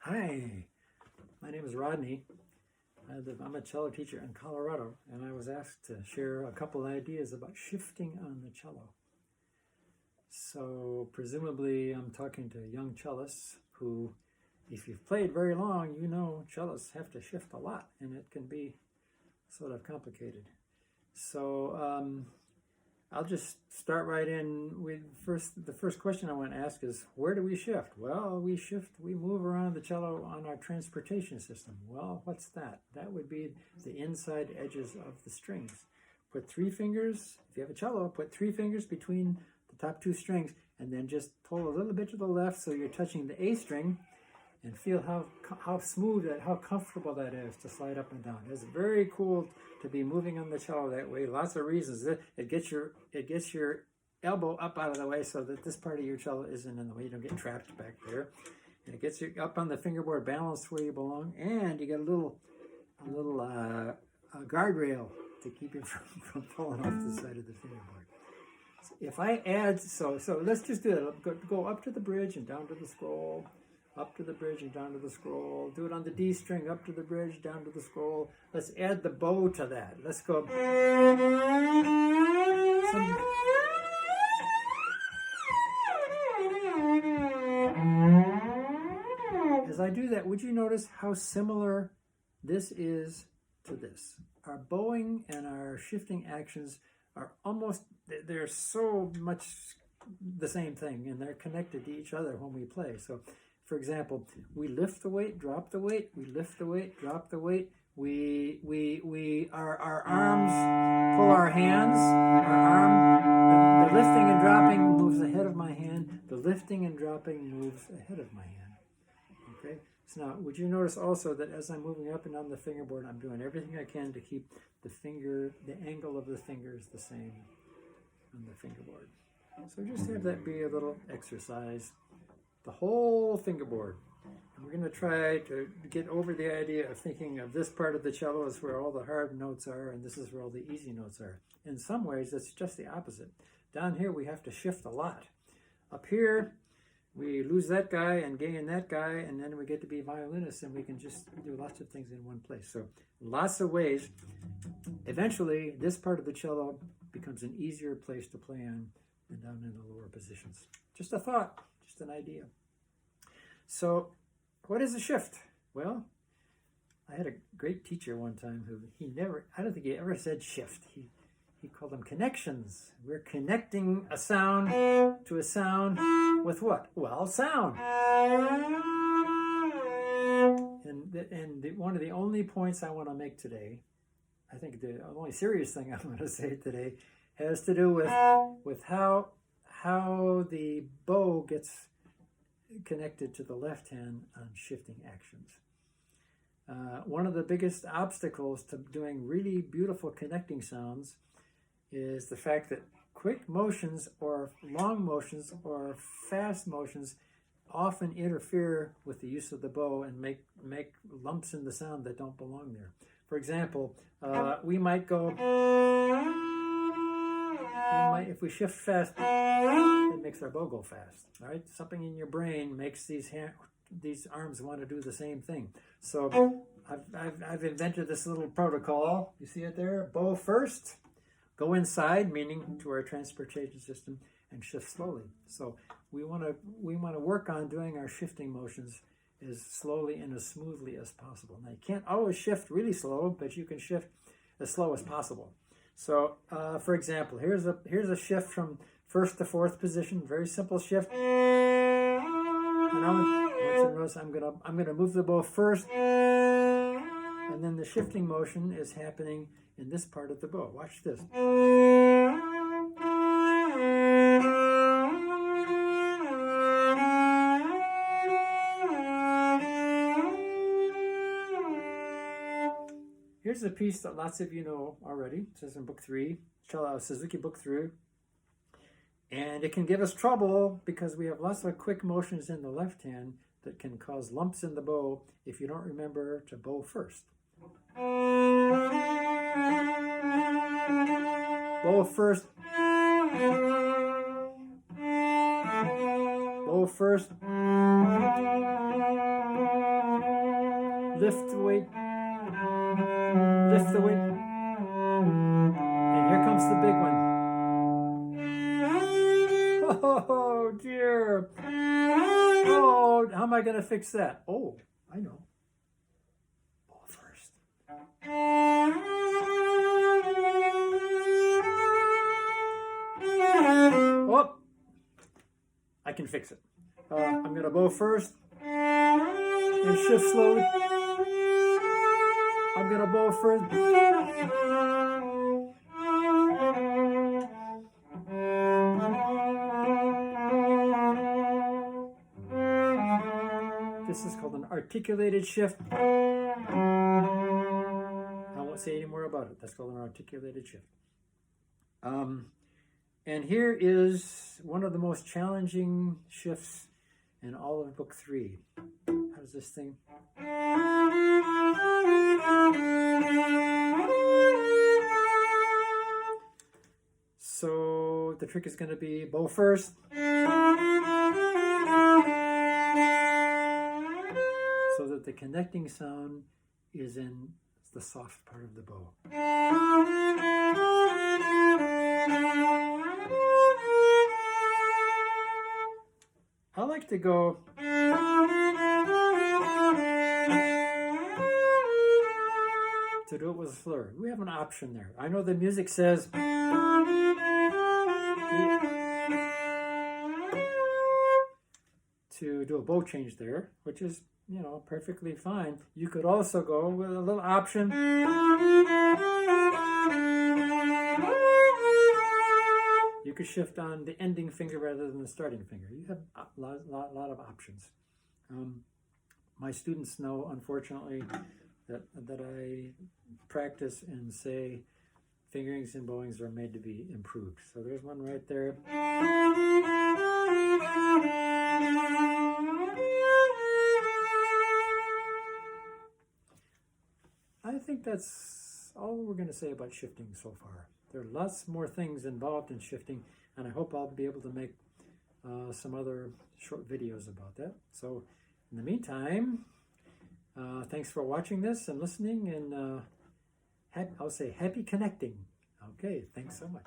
Hi, my name is Rodney. I'm a cello teacher in Colorado, and I was asked to share a couple ideas about shifting on the cello. So presumably I'm talking to young cellists who, if you've played very long, you know cellists have to shift a lot, and it can be sort of complicated. So I'll just start right in with the first question I want to ask is, where do we shift? Well, we move around the cello on our transportation system. Well, what's that? That would be the inside edges of the strings. Put 3 fingers, if you have a cello, put 3 fingers between the top 2 strings, and then just pull a little bit to the left so you're touching the A string, and feel how smooth how comfortable that is to slide up and down. It's very cool to be moving on the cello that way. Lots of reasons. It gets your elbow up out of the way so that this part of your cello isn't in the way. You don't get trapped back there. And it gets you up on the fingerboard, balanced where you belong, and you get a little guardrail to keep you from falling off the side of the fingerboard. So if I add, so let's just do it. Go up to the bridge and down to the scroll. Up to the bridge and down to the scroll. Do it on the D string, up to the bridge, down to the scroll. Let's add the bow to that. Let's go. As I do that, would you notice how similar this is to this? Our bowing and our shifting actions are they're so much the same thing, and they're connected to each other when we play. So, for example, we lift the weight, drop the weight, we lift the weight, drop the weight, our arms pull our hands, the lifting and dropping moves ahead of my hand, the lifting and dropping moves ahead of my hand. Okay? So now, would you notice also that as I'm moving up and down the fingerboard, I'm doing everything I can to keep the angle of the fingers the same on the fingerboard. So just have that be a little exercise. The whole fingerboard. And we're going to try to get over the idea of thinking of this part of the cello as where all the hard notes are, and this is where all the easy notes are. In some ways, it's just the opposite. Down here, we have to shift a lot. Up here, we lose that guy and gain that guy, and then we get to be violinists, and we can just do lots of things in one place. So lots of ways. Eventually, this part of the cello becomes an easier place to play on than down in the lower positions. Just a thought. Just an idea. So, what is a shift? Well, I had a great teacher one time who I don't think he ever said shift. He called them connections. We're connecting a sound to a sound with what? Well, sound. And one of the only points I want to make today, I think the only serious thing I'm going to say today, has to do with how the bow gets connected to the left hand on shifting actions. One of the biggest obstacles to doing really beautiful connecting sounds is the fact that quick motions or long motions or fast motions often interfere with the use of the bow and make lumps in the sound that don't belong there. For example, we might go... if we shift fast, it makes our bow go fast. All right, something in your brain makes these arms want to do the same thing. So I've invented this little protocol. You see it there? Bow first, go inside, meaning to our transportation system, and shift slowly. So we want to work on doing our shifting motions as slowly and as smoothly as possible. Now you can't always shift really slow, but you can shift as slow as possible. So, for example, here's a shift from first to fourth position. Very simple shift. And I want you to notice I'm gonna move the bow first, and then the shifting motion is happening in this part of the bow. Watch this. Here's a piece that lots of you know already. It says in Book 3, Cello, Suzuki Book 3. And it can give us trouble because we have lots of quick motions in the left hand that can cause lumps in the bow if you don't remember to bow first. Bow first. Bow first. lift the weight, lift the weight, and here comes the big one. Oh dear. Oh, how am I going to fix that? Oh, I know. Bow first. Oh, I can fix it. I'm going to bow first and shift slowly. I'm going to bow first. This is called an articulated shift. I won't say any more about it. That's called an articulated shift. And here is one of the most challenging shifts in all of book 3. How does this thing? So the trick is going to be bow first. So that the connecting sound is in the soft part of the bow. I like to go to do it with a slur. We have an option there. I know the music says to do a bow change there, which is, you know, perfectly fine. You could also go with a little option. You could shift on the ending finger rather than the starting finger. You have a lot of options. My students know, unfortunately, that I practice and say fingerings and bowings are made to be improved. So there's one right there. I think that's all we're going to say about shifting so far. There are lots more things involved in shifting, and I hope I'll be able to make some other short videos about that. So in the meantime, thanks for watching this and listening, and I'll say happy connecting. Okay, thanks so much.